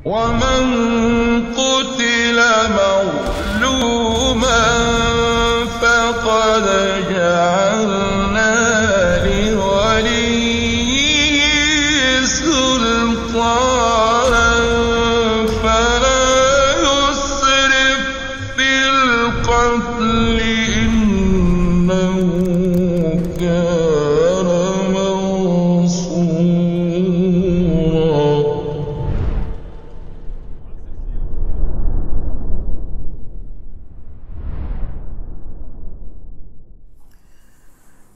ومن قتل مظلوما فقد جعلنا لوليه سلطانا فلا يسرف في القتل إنه كان منصورا.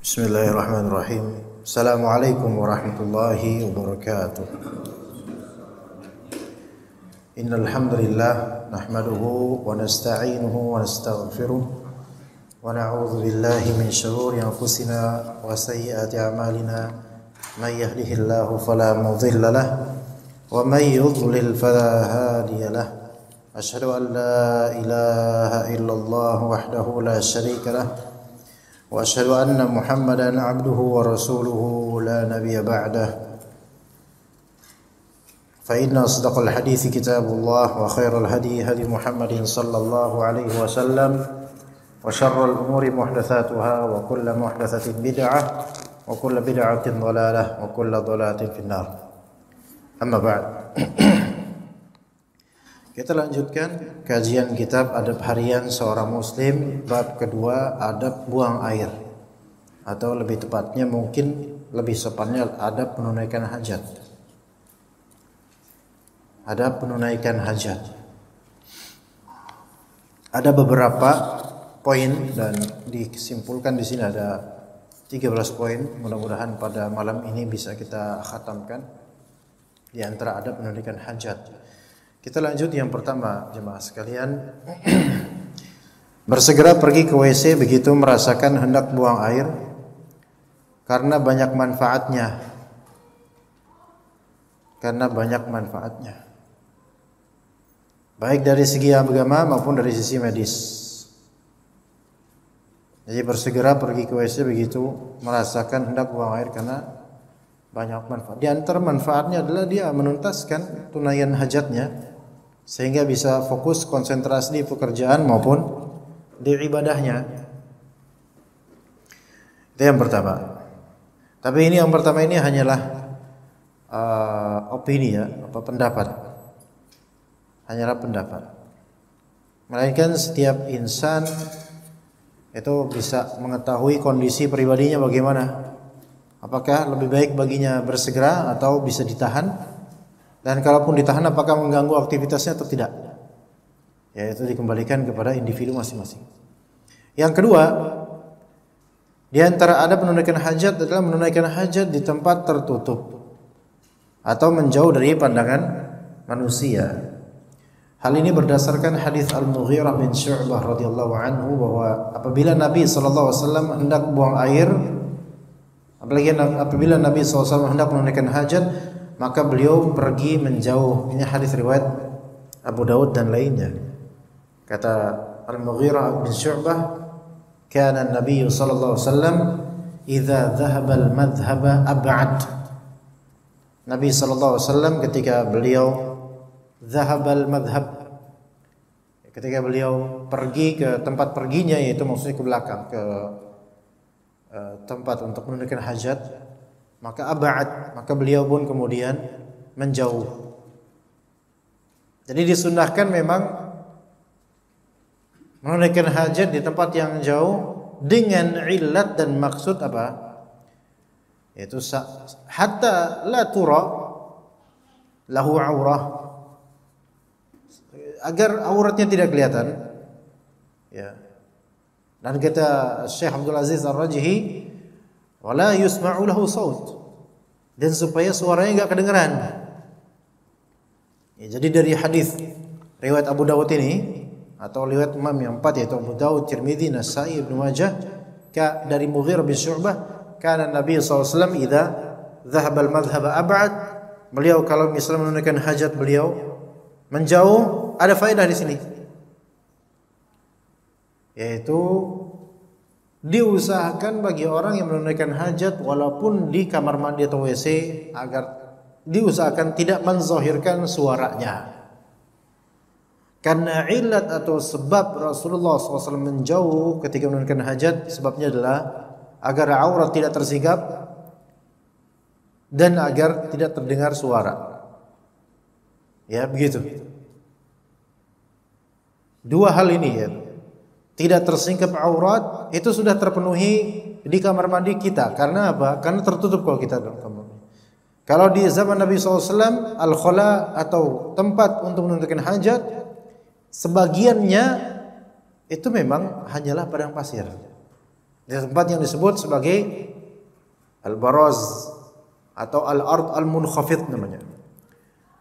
Bismillahirrahmanirrahim. Assalamualaikum warahmatullahi wabarakatuh. Innal hamdalillah nahmaduhu wa nasta'inuhu wa nastaghfiruh wa na'udzu billahi min shururi anfusina wa sayyiati a'malina. May yahdihillahu fala mudilla lahu wa may yudlil fala hadiya lahu. Asyhadu an la ilaha illallah wahdahu la syarika lahu wa asyhadu anna Muhammadan abduhu wa rasuluhu la nabiyya ba'dah. Fa inna asdaqal hadithi kitabullah wa khairal hadi hadi Muhammadin sallallahu alaihi wasallam wa syarrul umuri muhdatsatuha wa kullu muhdatsatin bid'ah wa kullu bid'atin dhalalah wa kullu dhalalatin finnar. Amma ba'd. Kita lanjutkan kajian kitab Adab Harian Seorang Muslim bab kedua, adab buang air, atau lebih tepatnya mungkin lebih sopannya adab menunaikan hajat. Adab menunaikan hajat. Ada beberapa poin dan disimpulkan di sini ada 13 poin. Mudah-mudahan pada malam ini bisa kita khatamkan di antara adab menunaikan hajat. Kita lanjut yang pertama, jemaah sekalian. Bersegera pergi ke WC begitu merasakan hendak buang air karena banyak manfaatnya. Baik dari segi agama maupun dari sisi medis. Jadi bersegera pergi ke WC begitu merasakan hendak buang air karena banyak manfaat. Di antara manfaatnya adalah dia menuntaskan tunaian hajatnya sehingga bisa fokus konsentrasi di pekerjaan maupun di ibadahnya. Itu yang pertama. Tapi ini yang pertama ini hanyalah opini ya, pendapat. Hanyalah pendapat. Melainkan setiap insan itu bisa mengetahui kondisi pribadinya bagaimana. Apakah lebih baik baginya bersegera atau bisa ditahan? Dan kalaupun ditahan apakah mengganggu aktivitasnya atau tidak? Ya, itu dikembalikan kepada individu masing-masing. Yang kedua, di antara adab menunaikan hajat adalah menunaikan hajat di tempat tertutup atau menjauh dari pandangan manusia. Hal ini berdasarkan hadis Al-Mughirah bin Syu'bah radhiyallahu anhu bahwa apabila Nabi sallallahu alaihi wasallam hendak buang air, apalagi apabila Nabi SAW hendak menunaikan hajat, maka beliau pergi menjauh. Ini hadis riwayat Abu Daud dan lainnya. Kata Al-Mughirah bin Syu'bah, "Kana an-nabiy sallallahu alaihi wasallam idza dhahaba al-madhhaba ab'ad." Nabi sallallahu alaihi wasallam ketika beliau dhahaba al-madhhab, ketika beliau pergi ke tempat perginya, yaitu maksudnya ke belakang, ke tempat untuk menunaikan hajat, maka ab'ad, maka beliau pun kemudian menjauh. Jadi disunnahkan memang menunaikan hajat di tempat yang jauh dengan illat dan maksud apa? Yaitu hatta la tura lahu aurah, agar auratnya tidak kelihatan. Ya. Dan kata Syekh Abdul Aziz Ar-Rajhi, wala yusma'u lahu saut, dan supaya suaranya enggak kedengaran. Ya, jadi dari hadis riwayat Abu Dawud ini atau riwayat Imam yang empat, yaitu Abu Dawud, Tirmidzi, Nasa'i, Ibnu Majah, dari Mughirah bin Syu'bah, kana Nabi sallallahu alaihi wasallam idza dhahaba al-madhhab ab'ad, beliau kalau misalnya menunaikan hajat beliau menjauh. Ada faedah di sini, yaitu diusahakan bagi orang yang menunaikan hajat walaupun di kamar mandi atau WC agar diusahakan tidak menzahirkan suaranya. Karena ilat atau sebab Rasulullah SAW menjauh ketika menunaikan hajat, sebabnya adalah agar aurat tidak tersingkap dan agar tidak terdengar suara. Ya, begitu. Dua hal ini ya. Tidak tersingkap aurat itu sudah terpenuhi di kamar mandi kita. Karena apa? Karena tertutup kalau kita dalam kamar mandi. Kalau di zaman Nabi SAW, al-khala atau tempat untuk menunaikan hajat, sebagiannya itu memang hanyalah padang pasir. Di tempat yang disebut sebagai al-baraz atau al-ard al-munkhafid namanya.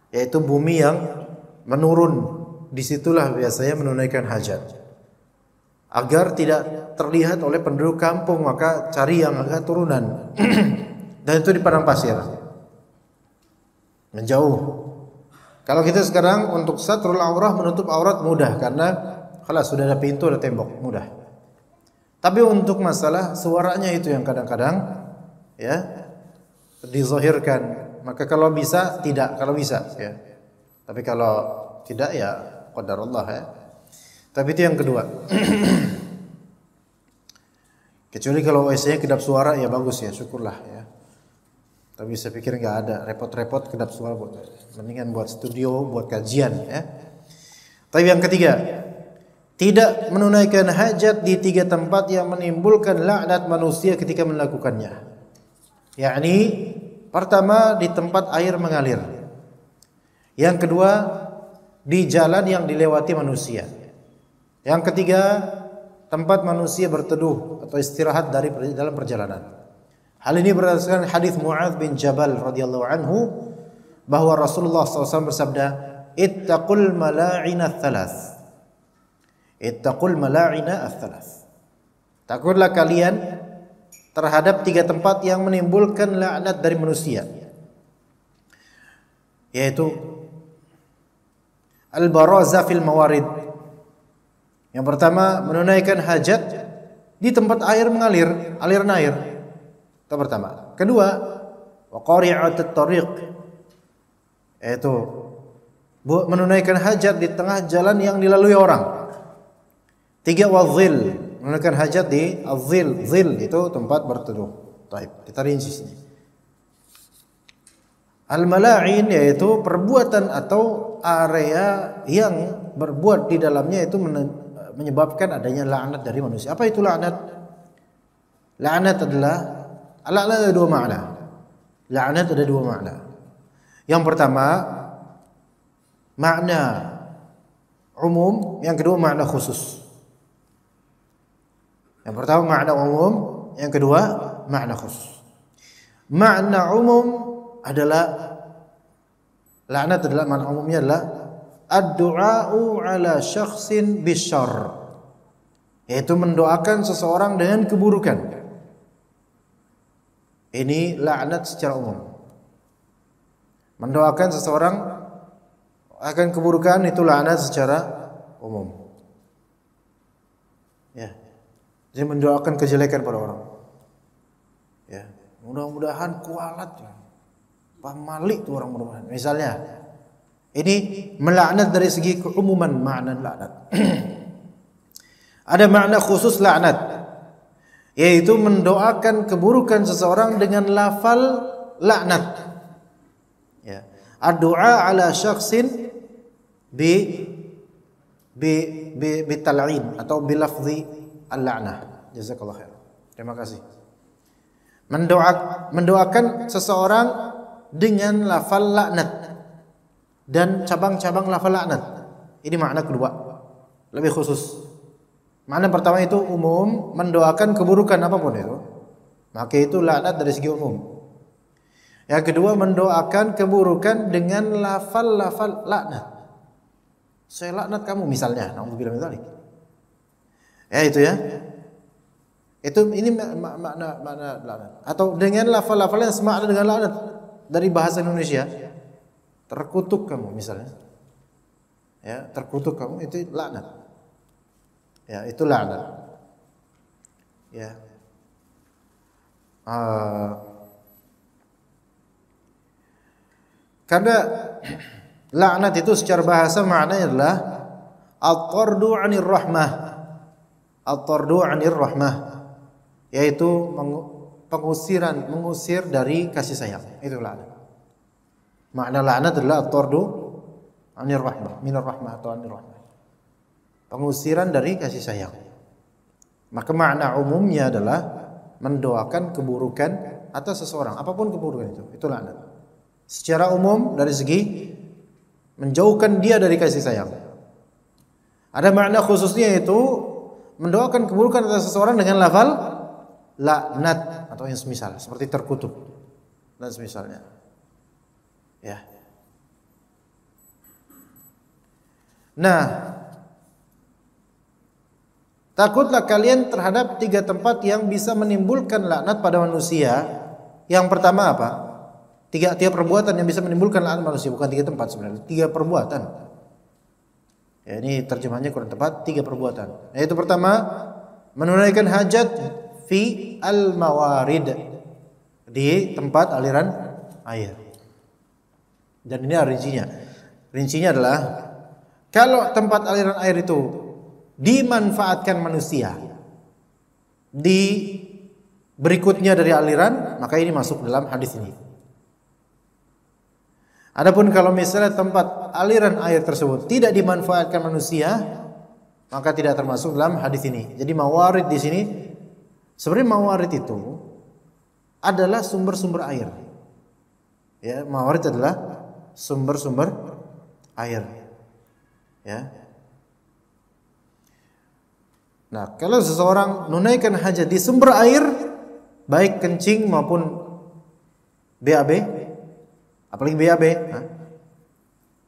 Yaitu bumi yang menurun. Disitulah biasanya menunaikan hajat. Agar tidak terlihat oleh penduduk kampung, maka cari yang agak turunan. Dan itu di padang pasir. Menjauh. Kalau kita sekarang untuk satrul aurah, menutup aurat mudah karena kalau sudah ada pintu, ada tembok, mudah. Tapi untuk masalah suaranya itu yang kadang-kadang ya dizahirkan. Maka kalau bisa tidak, kalau bisa ya. Tapi kalau tidak ya qadarullah ya. Tapi itu yang kedua. Kecuali kalau WC-nya kedap suara ya bagus ya, syukurlah ya. Tapi saya pikir nggak ada, repot-repot kedap suara buat. Mendingan buat studio, buat kajian ya. Tapi yang ketiga, tidak menunaikan hajat di tiga tempat yang menimbulkan laknat manusia ketika melakukannya. Yakni pertama di tempat air mengalir. Yang kedua di jalan yang dilewati manusia. Yang ketiga tempat manusia berteduh atau istirahat dalam perjalanan. Hal ini berdasarkan hadis Mu'adz bin Jabal radhiyallahu anhu bahwa Rasulullah SAW bersabda, "Ittaqul mala'ina ats-tsalaats." Ittaqul mala'ina ats-tsalaats. Takutlah kalian terhadap tiga tempat yang menimbulkan laknat dari manusia. Yaitu al-baraza fil mawarid. Yang pertama menunaikan hajat di tempat air mengalir, aliran air. Itu pertama. Kedua, wa qari'atut tariq. Yaitu menunaikan hajat di tengah jalan yang dilalui orang. Tiga, wa dhil. Menunaikan hajat di al-dhil. Dhil itu tempat berteduh. Baik, kita rinci sini. Al-mala'in yaitu perbuatan atau area yang berbuat di dalamnya itu menyebabkan adanya laknat dari manusia. Apa itu laknat? Laknat ada dua makna. Laknat ada dua makna. Yang pertama makna umum, yang kedua makna khusus. Yang pertama makna umum, yang kedua makna khusus. Makna umum adalah laknat adalah makna umumnya adalah ad-du'a'u ala syakhsin bisyarr, yaitu mendoakan seseorang dengan keburukan. Ini laknat secara umum. Mendoakan seseorang akan keburukan itu laknat secara umum. Ya. Jadi mendoakan kejelekan pada orang. Ya, mudah-mudahan kualat ya. Pamalik tuh orang mudah-mudahan. Misalnya, ini melaknat dari segi keumuman makna laknat. Ada makna khusus laknat, yaitu mendoakan keburukan seseorang dengan lafal laknat. Ya. Ad-du'a ala syakhsin bi tal'in atau bi lafzi al-la'nah. Jazakallah khair. Terima kasih. Mendoakan seseorang dengan lafal laknat dan cabang-cabang lafal laknat. Ini makna kedua, lebih khusus. Makna pertama itu umum, mendoakan keburukan apapun itu, maka itu laknat dari segi umum. Yang kedua mendoakan keburukan dengan lafal-lafal laknat. Saya laknat kamu misalnya, naudzubillah min dzalik. Ya itu ya. Ini makna laknat. Atau dengan lafal-lafal yang semakna dengan laknat dari bahasa Indonesia. Terkutuk kamu misalnya. Ya, terkutuk kamu itu laknat. Ya, itu laknat. Ya. Karena laknat itu secara bahasa maknanya adalah at-tardu 'anir rahmah. At-tardu 'anir rahmah, yaitu mengusir dari kasih sayang. Itu laknat. Makna laknat adalah at-tardu 'anir rahmah, minar rahmah atau 'anir rahmah. Pengusiran dari kasih sayang. Maka makna umumnya adalah mendoakan keburukan atas seseorang, apapun keburukan itu laknat. Secara umum dari segi menjauhkan dia dari kasih sayang. Ada makna khususnya, yaitu mendoakan keburukan atas seseorang dengan lafal laknat atau yang semisal, seperti terkutuk dan semisalnya. Ya. Nah, takutlah kalian terhadap 3 tempat yang bisa menimbulkan laknat pada manusia. Yang pertama apa? 3 perbuatan yang bisa menimbulkan laknat manusia, bukan 3 tempat sebenarnya, 3 perbuatan. Ya, ini terjemahnya kurang tepat, 3 perbuatan. Yaitu pertama, menunaikan hajat fi al-mawarid, di tempat aliran air. Dan ini rincinya. Rincinya adalah kalau tempat aliran air itu dimanfaatkan manusia di berikutnya dari aliran, maka ini masuk dalam hadis ini. Adapun kalau misalnya tempat aliran air tersebut tidak dimanfaatkan manusia, maka tidak termasuk dalam hadis ini. Jadi mawarid di sini sebenarnya mawarid itu adalah sumber-sumber air. Ya, mawarid adalah sumber-sumber air. Ya. Nah, kalau seseorang menunaikan hajat di sumber air, baik kencing maupun BAB, apalagi BAB,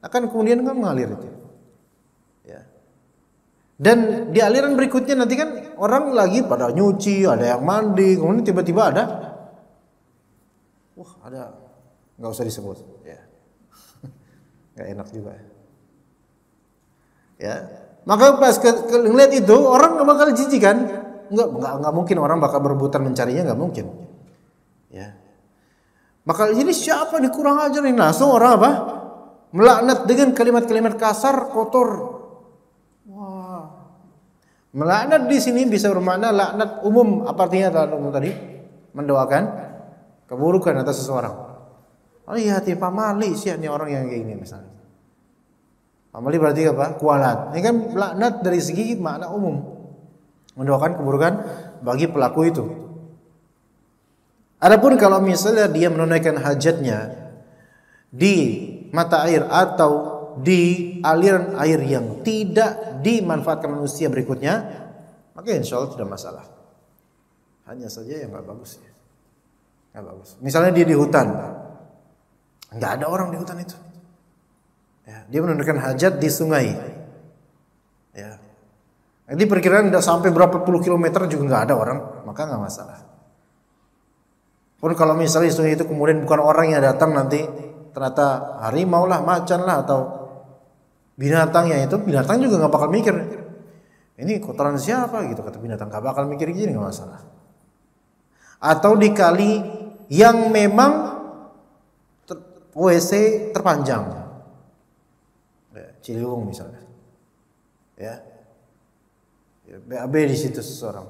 akan kemudian mengalir itu. Ya. Dan di aliran berikutnya nanti kan orang lagi pada nyuci, ada yang mandi, kemudian tiba-tiba ada, nggak usah disebut, ya, nggak enak juga. Ya. Maka pas ngeliat itu orang nggak bakal jijik kan? Nggak mungkin orang bakal berebutan mencarinya, nggak mungkin. Ya. Maka ini siapa nih kurang ajar nih? Langsung orang apa? Melaknat dengan kalimat-kalimat kasar, kotor. Wah. Melaknat di sini bisa bermakna laknat umum. Apa artinya laknat umum tadi? Mendoakan keburukan atas seseorang. Oh iya, Pak Mali sih ini orang yang kayak gini misalnya. Amali berarti apa? Kualat. Ini kan laknat dari segi makna umum, mendoakan keburukan bagi pelaku itu. Adapun kalau misalnya dia menunaikan hajatnya di mata air atau di aliran air yang tidak dimanfaatkan manusia berikutnya, maka insya Allah tidak masalah. Hanya saja yang nggak bagus ya, nggak bagus. Misalnya dia di hutan, nggak ada orang di hutan itu. Ya, dia menunaikan hajat di sungai. Ya. Jadi perkiraan udah sampai berapa puluh kilometer juga nggak ada orang, maka nggak masalah. Pun kalau misalnya sungai itu kemudian bukan orang yang datang, nanti ternyata harimau lah, macan lah, atau binatangnya itu, binatang juga nggak bakal mikir ini kotoran siapa gitu, kata binatang nggak bakal mikir gini, nggak masalah. Atau di kali yang memang WC terpanjang. Ciliwung misalnya, ya, BAB di situ seseorang,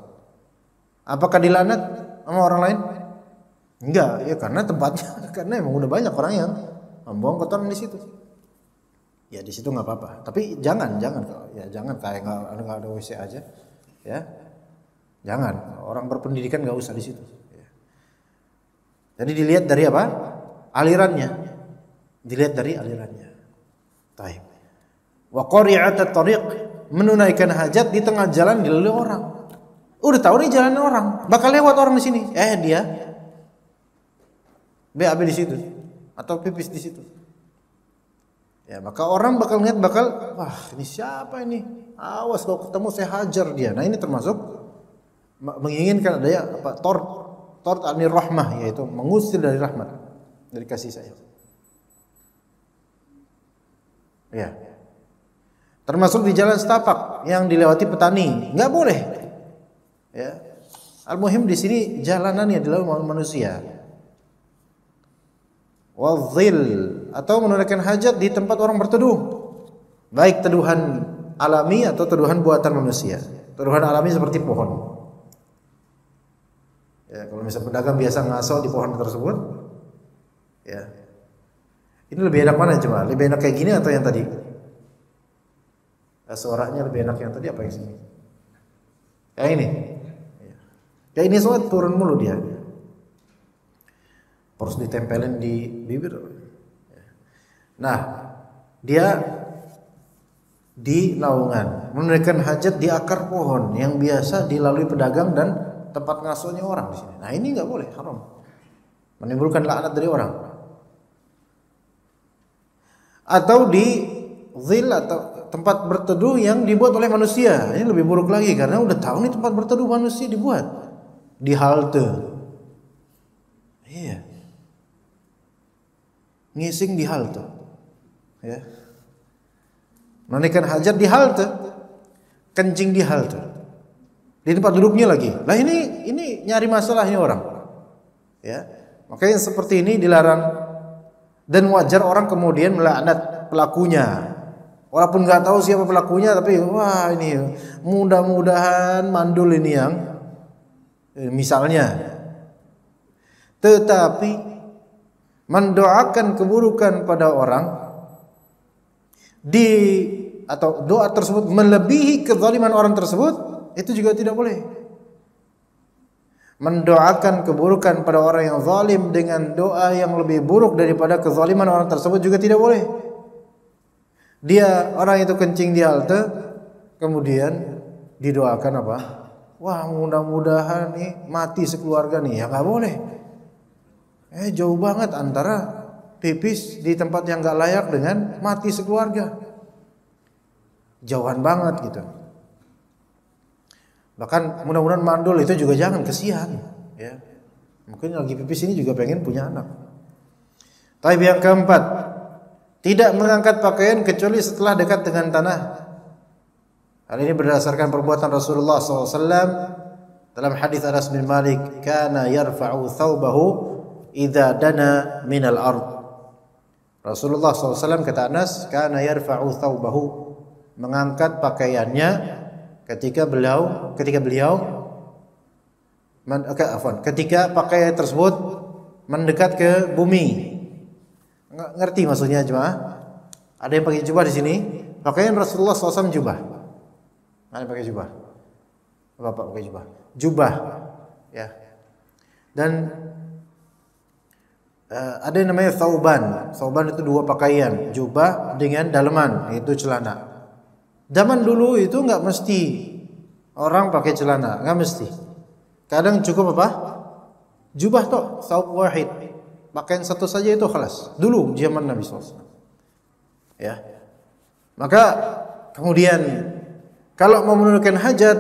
apakah dilaknat sama orang lain? Enggak, ya karena tempatnya, karena emang udah banyak orang yang membuang kotoran di situ. Ya di situ nggak apa-apa, tapi jangan kayak nggak ada WC aja, ya, jangan. Orang berpendidikan nggak usah di situ. Ya. Jadi dilihat dari apa? Alirannya, dilihat dari alirannya. Taib. Wa qari'at at-tariq, menunaikan hajat di tengah jalan dilalui orang. Udah tahu nih jalan orang, bakal lewat orang di sini. Dia BAB di situ atau pipis di situ. Ya, maka orang bakal ngeliat, wah, ini siapa ini? Awas kalau ketemu saya hajar dia. Nah, ini termasuk menginginkan adanya apa? Tort anir rahmah, yaitu mengusir dari rahmat, dari kasih sayang. Ya. Termasuk di jalan setapak yang dilewati petani, nggak boleh. Ya, al-muhim di sini jalanan yang dilalui manusia. Wadzil, atau menunaikan hajat di tempat orang berteduh, baik teduhan alami atau tuduhan buatan manusia. Tuduhan alami seperti pohon. Ya, kalau misalnya pedagang biasa ngaso di pohon tersebut, ya. Ini lebih enak mana cuma? Lebih enak kayak gini atau yang tadi? Suaranya lebih enak yang tadi apa yang sini? Yang ini. Kayak ini semua turun mulu dia. Harus ditempelin di bibir. Nah, dia di naungan, menunaikan hajat di akar pohon yang biasa dilalui pedagang dan tempat ngasuhnya orang di sini. Nah, ini nggak boleh, haram. Menimbulkan laknat dari orang. Atau di zil atau tempat berteduh yang dibuat oleh manusia. Ini lebih buruk lagi karena udah tahu nih tempat berteduh manusia dibuat di halte. Iya. Ngising di halte. Ya. Menunaikan hajat di halte. Kencing di halte. Di tempat duduknya lagi. Lah ini nyari masalahnya orang. Ya. Makanya seperti ini dilarang dan wajar orang kemudian melaknat pelakunya. Walaupun nggak tahu siapa pelakunya, tapi wah ini mudah-mudahan mandul ini yang misalnya. Tetapi mendoakan keburukan pada orang atau doa tersebut melebihi kezaliman orang tersebut, itu juga tidak boleh. Mendoakan keburukan pada orang yang zalim dengan doa yang lebih buruk daripada kezaliman orang tersebut juga tidak boleh. Dia orang itu kencing di halte, kemudian didoakan apa? Wah, mudah-mudahan nih mati sekeluarga nih. Ya nggak boleh. Jauh banget antara pipis di tempat yang nggak layak dengan mati sekeluarga. Jauhan banget gitu. Bahkan mudah-mudahan mandul itu juga jangan, kesian. Ya. Mungkin lagi pipis ini juga pengen punya anak. Tapi yang keempat, tidak mengangkat pakaian kecuali setelah dekat dengan tanah. Hal ini berdasarkan perbuatan Rasulullah SAW dalam hadis Anas bin Malik, kana yarfa'u thawbahu idza dana minal ard. Rasulullah SAW kata Anas, kana yarfa'u thawbahu, mengangkat pakaiannya ketika pakaian tersebut mendekat ke bumi. Ngerti maksudnya jemaah? Ada yang pakai jubah di sini. Pakaian Rasulullah SAW jubah. Ada yang pakai jubah? Bapak pakai jubah. Jubah, ya. Dan ada yang namanya thauban. Thauban itu dua pakaian, jubah dengan daleman, yaitu celana. Zaman dulu itu nggak mesti orang pakai celana, nggak mesti. Kadang cukup apa? Jubah toh, thawb wahid. Pakaian satu saja itu khalas. Dulu zaman Nabi SAW. Ya. Maka kemudian kalau mau menunaikan hajat,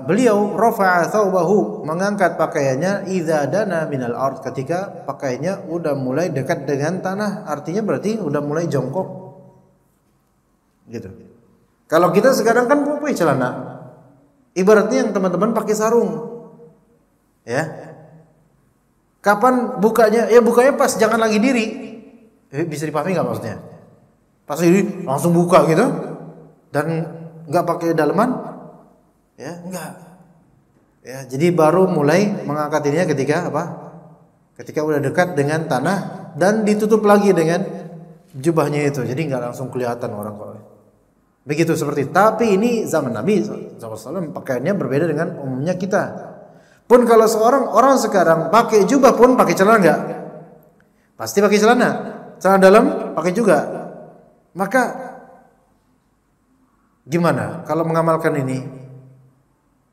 beliau rafa'a thawbahu, mengangkat pakaiannya idza dana minal ard, ketika pakaiannya udah mulai dekat dengan tanah, artinya berarti udah mulai jongkok. Gitu. Kalau kita sekarang kan pakai celana, ibaratnya yang teman-teman pakai sarung. Ya. Kapan bukanya? Ya bukanya pas jangan lagi diri. Bisa dipahami nggak maksudnya? Pas diri langsung buka gitu dan nggak pakai daleman, ya nggak. Ya jadi baru mulai mengangkat ininya ketika apa? Ketika udah dekat dengan tanah dan ditutup lagi dengan jubahnya itu. Jadi nggak langsung kelihatan orang kok. Begitu seperti. Tapi ini zaman Nabi SAW pakaiannya berbeda dengan umumnya kita. Pun kalau orang sekarang pakai jubah pun pakai celana enggak? Pasti pakai celana. Celana dalam pakai juga. Maka gimana kalau mengamalkan ini?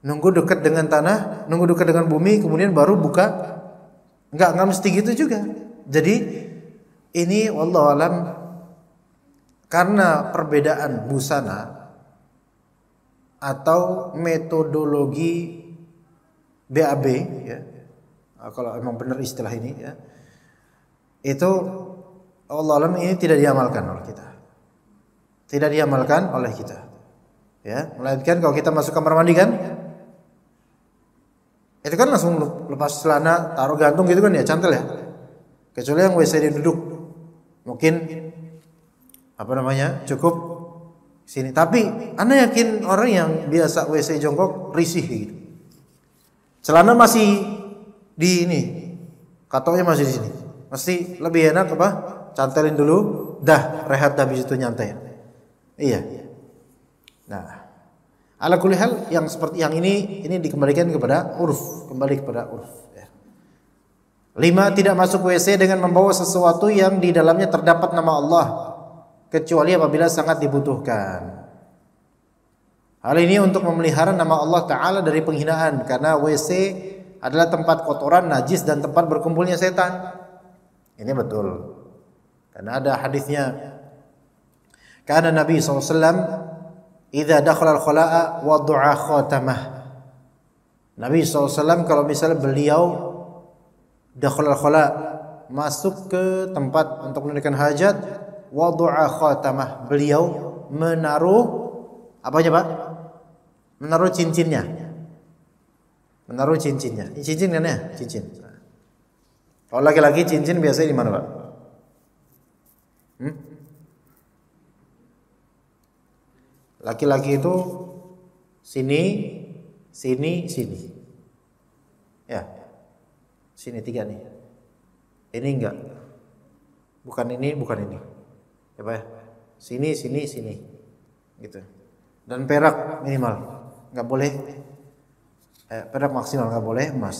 Nunggu dekat dengan tanah, nunggu dekat dengan bumi, kemudian baru buka? Enggak mesti gitu juga. Jadi ini wallahu alam, karena perbedaan busana atau metodologi BAB, ya, kalau memang benar istilah ini, ya, itu Allah alam ini tidak diamalkan oleh kita, tidak diamalkan oleh kita, ya, melainkan kalau kita masuk kamar mandi kan, itu kan langsung lepas celana, taruh gantung gitu kan ya, cantel ya, kecuali yang WC duduk, mungkin cukup sini. Tapi ana yakin orang yang biasa WC jongkok risih gitu. Celana masih di ini, katoknya masih di sini. Mesti lebih enak apa? Cantelin dulu, dah rehat habis itu nyantai. Iya. Nah, ala kulli hal yang seperti yang ini dikembalikan kepada urf, kembali kepada urf. Ya. 5. Tidak masuk WC dengan membawa sesuatu yang di dalamnya terdapat nama Allah, kecuali apabila sangat dibutuhkan. Hal ini untuk memelihara nama Allah Ta'ala dari penghinaan, karena WC adalah tempat kotoran, najis, dan tempat berkumpulnya setan. Ini betul. Karena ada hadisnya. Karena Nabi SAW idza dakhala al-khala'a wada'a khatamah. Nabi SAW kalau misalnya beliau dakhala al-khala', masuk ke tempat untuk menunaikan hajat, wada'a khatamah, beliau menaruh apanya Pak? Menaruh cincinnya. Menaruh cincinnya. Ini cincin kan ya? Cincin. Kalau laki-laki cincin biasanya di mana Pak? Laki-laki itu sini, sini, sini. Ya. Sini 3 nih. Ini enggak. Bukan ini, bukan ini. Ya Pak ya? Sini, sini, sini. Gitu. Dan perak minimal. Enggak boleh perak maksimal, enggak boleh emas.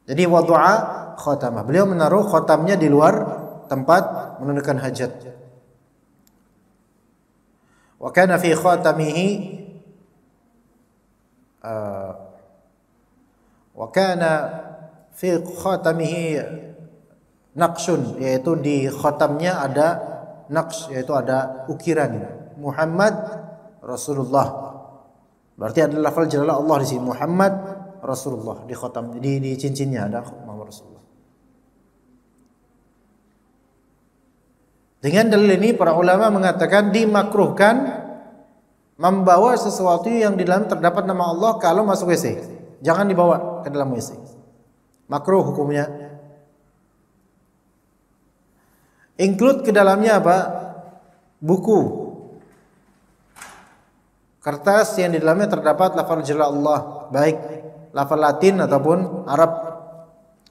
Jadi wada'a khatamah. Beliau menaruh khatamnya di luar tempat menunaikan hajat. Wa kana fi khatamihi naqshun, yaitu di khatamnya ada naqsh, yaitu ada ukiran Muhammad Rasulullah. Berarti ada lafal jalalah Allah di sini, Muhammad Rasulullah, di khatam, di cincinnya ada Muhammad Rasulullah. Dengan dalil ini para ulama mengatakan dimakruhkan membawa sesuatu yang di dalam terdapat nama Allah kalau masuk WC. Jangan dibawa ke dalam WC. Makruh hukumnya. Include ke dalamnya apa? Buku, kertas yang di dalamnya terdapat lafal jalal Allah, baik lafal Latin ataupun Arab.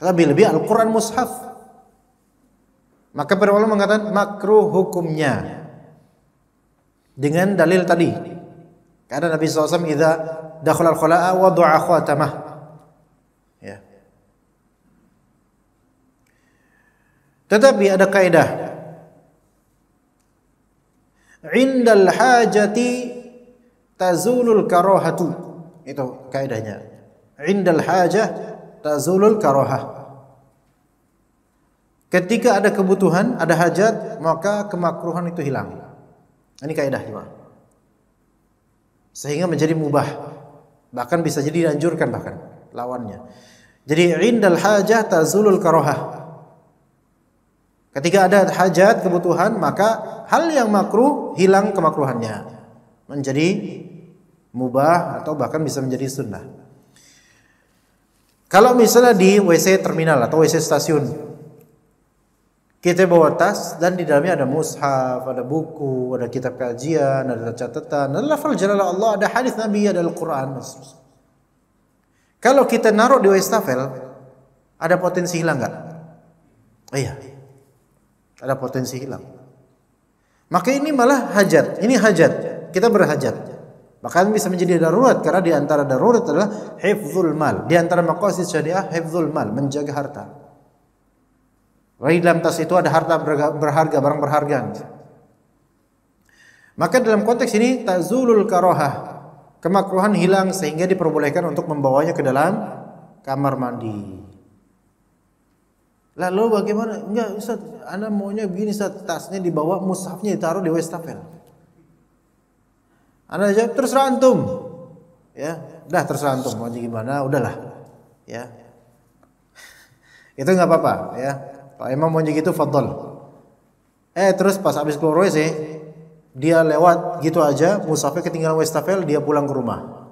Lebih-lebih Al-Quran mushaf. Maka para ulama mengatakan makruh hukumnya dengan dalil tadi. Karena Nabi SAW idza dakhala al-khala'a wada'a khatamah. Ya. Tetapi ada kaidah. Indal hajati tazulul karahatu. Itu kaidahnya. Indal hajah tazulul karahah. Ketika ada kebutuhan, ada hajat, maka kemakruhan itu hilang. Ini kaidah, sehingga menjadi mubah. Bahkan bisa jadi dianjurkan, bahkan lawannya. Jadi indal hajah tazulul karahah. Ketika ada hajat, kebutuhan, maka hal yang makruh hilang kemakruhannya, menjadi mubah atau bahkan bisa menjadi sunnah. Kalau misalnya di WC terminal atau WC stasiun, kita bawa tas dan di dalamnya ada mushaf, ada buku, ada kitab kajian, ada catatan, ada lafal jalalah Allah, ada hadis Nabi, ada Al-Quran. Kalau kita naruh di wastafel, ada potensi hilang nggak? Iya, ada potensi hilang. Maka ini malah hajat, ini hajat, kita berhajat. Bahkan bisa menjadi darurat, karena di antara darurat adalah hifdzul mal. Di antara maqasid syariah hifdzul mal, menjaga harta. Di dalam tas itu ada harta berharga, barang berharga. Maka dalam konteks ini tazulul karahah, kemakruhan hilang sehingga diperbolehkan untuk membawanya ke dalam kamar mandi. Lalu bagaimana? Enggak, Ustaz, ana maunya begini, Ustaz, tasnya dibawa, mushafnya ditaruh di wastafel. Ana jawab, terserah antum. Ya, dah terserah antum mau gimana, udahlah. Ya. Itu enggak apa-apa, ya. Pak Imam mau gitu fadhol. Terus pas habis keluar WC, dia lewat gitu aja, mushafnya ketinggalan wastafel, dia pulang ke rumah.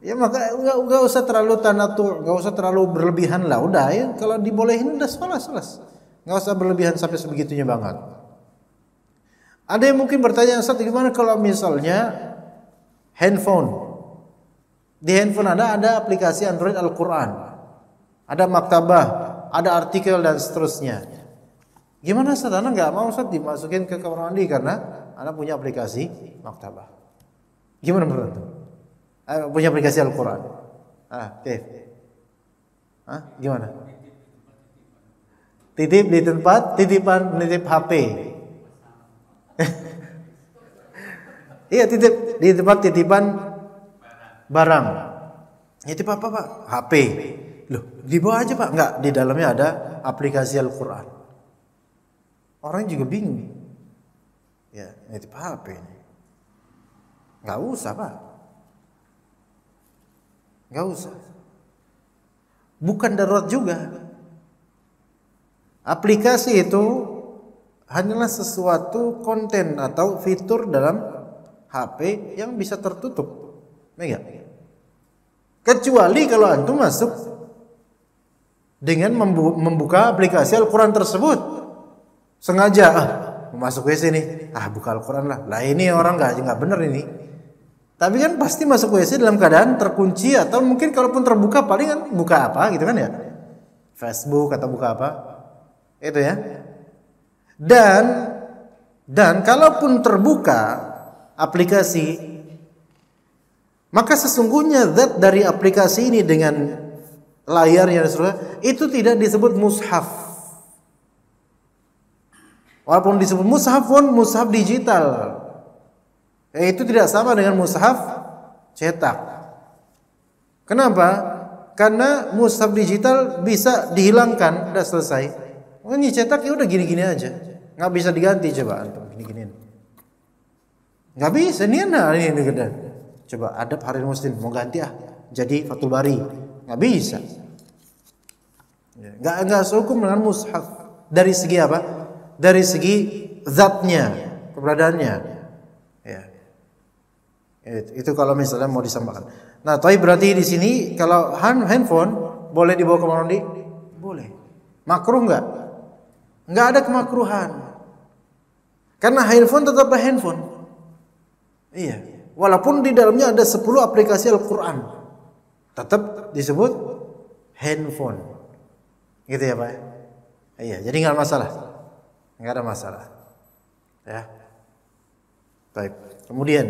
Ya maka enggak usah terlalu tanatu, enggak usah terlalu berlebihan lah. Udah ya, kalau dibolehin udah selesai. Enggak usah berlebihan sampai sebegitunya banget. Ada yang mungkin bertanya, Ustaz, gimana kalau misalnya handphone? Di handphone ada aplikasi Android Al-Quran, ada maktabah, ada artikel dan seterusnya. Gimana Ustaz? Anak nggak mau Ustaz dimasukin ke kamar mandi karena anak punya aplikasi maktabah. Gimana menurut Anda? Punya aplikasi Al-Quran. Gimana? Titip di tempat, nitip HP. Iya, titip di tempat titipan barang. Nitip apa Pak? HP. Loh, dibawa aja Pak. Enggak, di dalamnya ada aplikasi Al-Quran. Orang juga bingung. Ya, nitip HP ini. Enggak usah Pak. Enggak usah. Bukan darurat juga. Aplikasi itu hanyalah sesuatu konten atau fitur dalam HP yang bisa tertutup. Enggak? Kecuali kalau antum masuk dengan membuka aplikasi Al-Quran tersebut. Sengaja, mau masuk WC nih, buka Al-Quran lah. Lah ini orang nggak bener ini. Tapi kan pasti masuk WC dalam keadaan terkunci atau mungkin kalaupun terbuka paling kan buka apa gitu kan ya? Facebook atau buka apa? Itu ya. Dan kalaupun terbuka aplikasi, maka sesungguhnya zat dari aplikasi ini dengan layarnya dan seterusnya itu tidak disebut mushaf. Walaupun disebut mushaf pun mushaf digital. Itu tidak sama dengan mushaf cetak. Kenapa? Karena mushaf digital bisa dihilangkan, udah selesai. Ini cetak ya udah gini-gini aja. Nggak bisa diganti, coba antum gini-gini. Nggak bisa, ini gede. Coba adab Hari Muslim mau ganti jadi Fathul Bari, nggak bisa. Nggak sehukum dengan mushaf dari segi apa? Dari segi zatnya, keberadaannya. Ya. Itu kalau misalnya mau disamakan. Nah, tapi berarti di sini kalau handphone boleh dibawa ke kamar mandi? Boleh. Makruh nggak? Nggak ada kemakruhan. Karena handphone tetap handphone. Iya. Walaupun di dalamnya ada 10 aplikasi Al-Quran, tetap disebut handphone. Gitu ya Pak? Iya, jadi nggak ada masalah. Nggak ada masalah. Ya. Baik. Kemudian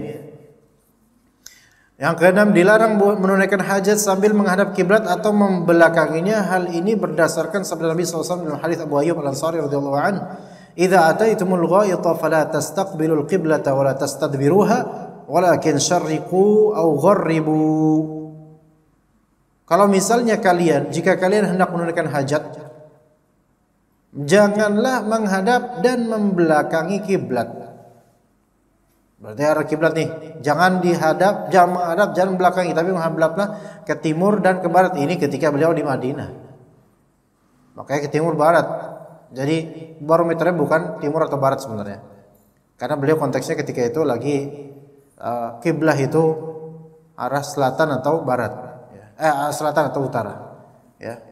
yang keenam, dilarang menunaikan hajat sambil menghadap kiblat atau membelakanginya. Hal ini berdasarkan sabda Nabi SAW dalam hadits Abu Ayyub Al-Ansari radhiyallahu anhu, "Idza ataitumul ghaita fala tastaqbilul qiblata wa la tastadbiruha, walakin syarriqu aw gharribu." Kalau misalnya jika kalian hendak menunaikan hajat, janganlah menghadap dan membelakangi kiblat. Berarti arah kiblat nih, jangan menghadap, jangan belakangi, tapi menghadaplah ke timur dan ke barat. Ini ketika beliau di Madinah. Makanya ke timur barat. Jadi barometernya bukan timur atau barat sebenarnya. Karena beliau konteksnya ketika itu lagi kiblah itu arah selatan atau barat, selatan atau utara. Ya.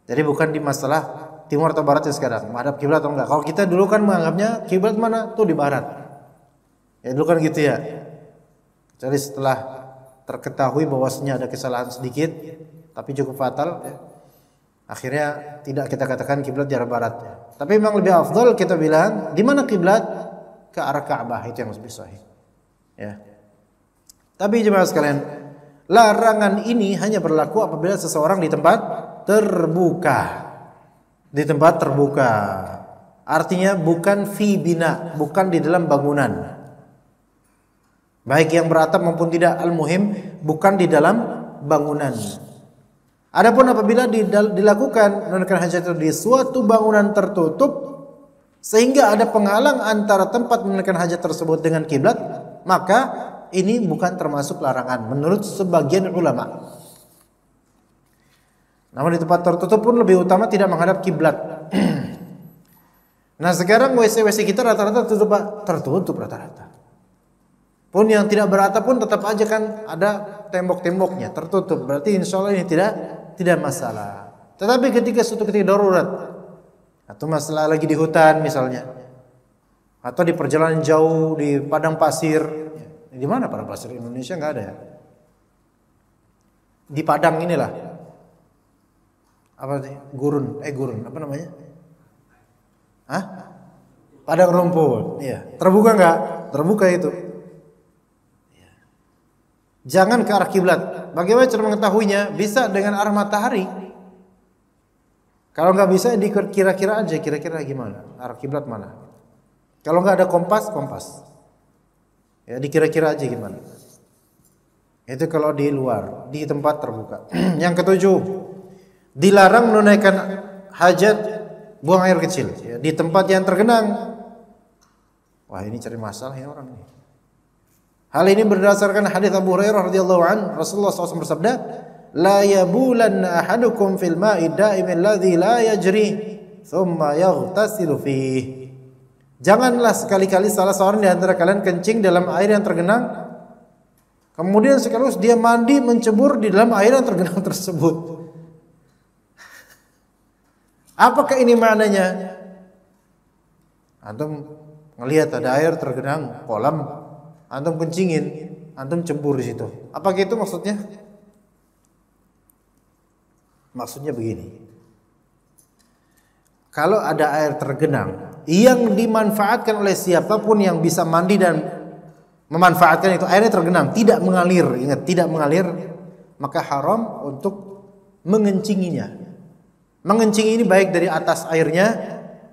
Jadi bukan di masalah timur atau barat sekarang, menghadap kiblat atau enggak. Kalau kita dulu kan menganggapnya kiblat mana? Tuh di barat. Ya dulu kan gitu ya. Jadi setelah terketahui bahwasanya ada kesalahan sedikit tapi cukup fatal, ya, akhirnya tidak kita katakan kiblat di arah barat. Ya. Tapi memang lebih afdal kita bilang di mana kiblat? Ke arah Ka'bah, itu yang lebih sahih. Ya. Tapi jemaah sekalian, larangan ini hanya berlaku apabila seseorang di tempat terbuka. Di tempat terbuka. Artinya bukan fi bina, bukan di dalam bangunan. Baik yang beratap maupun tidak, al-muhim bukan di dalam bangunan. Adapun apabila dilakukan menunaikan hajat itu di suatu bangunan tertutup sehingga ada penghalang antara tempat menunaikan hajat tersebut dengan kiblat, maka ini bukan termasuk larangan menurut sebagian ulama. Namun di tempat tertutup pun lebih utama tidak menghadap kiblat. Nah sekarang WC kita rata-rata tertutup rata-rata. Pun yang tidak beratap pun tetap aja kan ada tembok-temboknya tertutup. Berarti insya Allah ini tidak masalah. Tetapi ketika suatu ketika darurat atau masalah lagi di hutan misalnya, atau di perjalanan jauh di padang pasir, di mana padang pasir Indonesia nggak ada ya? Di padang inilah apa sih? Gurun apa namanya? Hah? Padang rumput. Iya. Terbuka nggak? Terbuka itu. Jangan ke arah kiblat. Bagaimana cara mengetahuinya? Bisa dengan arah matahari. Kalau nggak bisa, dikira-kira aja. Kira-kira gimana? Arah kiblat mana? Kalau nggak ada kompas. Ya, dikira-kira aja gimana. Itu kalau di luar, di tempat terbuka. Yang ketujuh, dilarang menunaikan hajat buang air kecil. Ya, di tempat yang tergenang. Wah, ini cari masalah ya orang ini. Hal ini berdasarkan hadis Abu Hurairah radhiyallahu an, Rasulullah SAW bersabda, "La yabulanna ahadukum fil ma'i da'imil ladzi la yajri, thumma yaghtasilu fihi." Janganlah sekali-kali salah seorang di antara kalian kencing dalam air yang tergenang, kemudian sekaligus dia mandi mencebur di dalam air yang tergenang tersebut. Apakah ini maknanya? Antum ngelihat ada air tergenang kolam, antum kencingin, antum cebur di situ. Apakah itu maksudnya? Maksudnya begini. Kalau ada air tergenang yang dimanfaatkan oleh siapapun yang bisa mandi dan memanfaatkan itu, airnya tergenang, tidak mengalir, ingat tidak mengalir, maka haram untuk mengencinginya. Mengencingi ini baik dari atas airnya